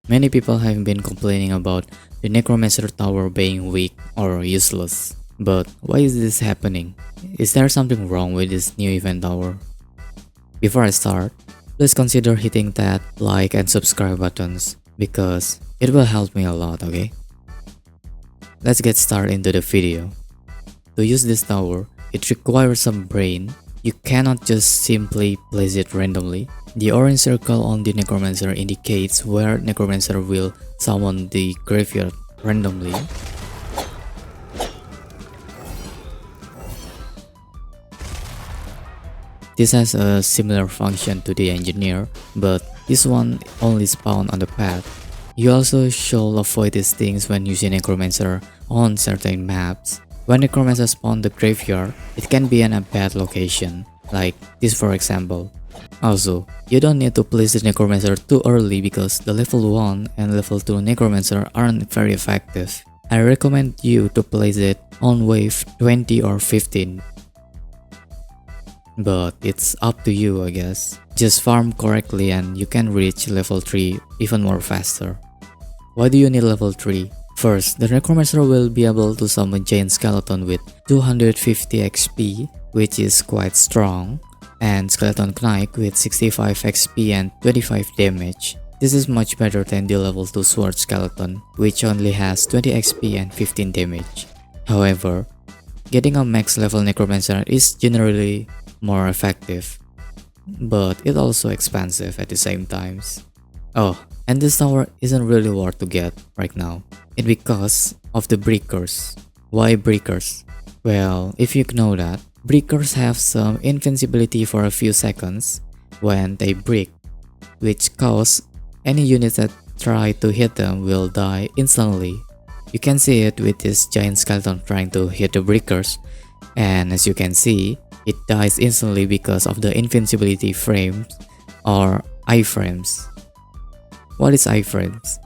Many people have been complaining about the Necromancer tower being weak or useless. But why is this happening? Is there something wrong with this new event tower? Before I start, please consider hitting that like and subscribe buttons because it will help me a lot, okay? Let's get started into the video. To use this tower, it requires some brain. You cannot just simply place it randomly. The orange circle on the Necromancer indicates where Necromancer will summon the graveyard randomly. This has a similar function to the engineer, but this one only spawns on the path. You also should avoid these things when using Necromancer on certain maps. When Necromancer spawns the graveyard, it can be in a bad location, like this for example. Also, you don't need to place the Necromancer too early because the level 1 and level 2 Necromancer aren't very effective. I recommend you to place it on wave 20 or 15. But it's up to you, I guess. Just farm correctly and you can reach level 3 even more faster. Why do you need level 3? First, the Necromancer will be able to summon Giant Skeleton with 250 XP, which is quite strong, and Skeleton Knight with 65 XP and 25 damage. This is much better than the level 2 Sword Skeleton, which only has 20 XP and 15 damage. However, getting a max level Necromancer is generally more effective, but it's also expensive at the same times. Oh, and this tower isn't really worth to get right now. It's because of the breakers. Why breakers? Well, if you know that, breakers have some invincibility for a few seconds when they break, which cause any units that try to hit them will die instantly. You can see it with this giant skeleton trying to hit the breakers, and as you can see, it dies instantly because of the invincibility frames or iframes. What is iframes?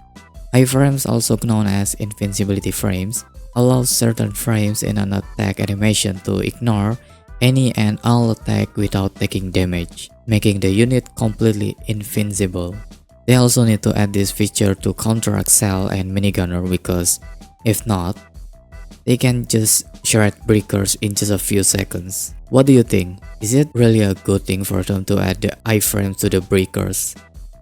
Iframes, also known as invincibility frames, allows certain frames in an attack animation to ignore any and all attack without taking damage, making the unit completely invincible. They also need to add this feature to counter Axel and Minigunner because if not, they can just shred breakers in just a few seconds. What do you think? Is it really a good thing for them to add the iframes to the breakers?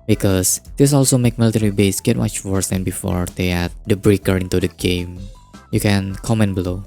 Because this also make military base get much worse than before they add the breaker into the game. You can comment below.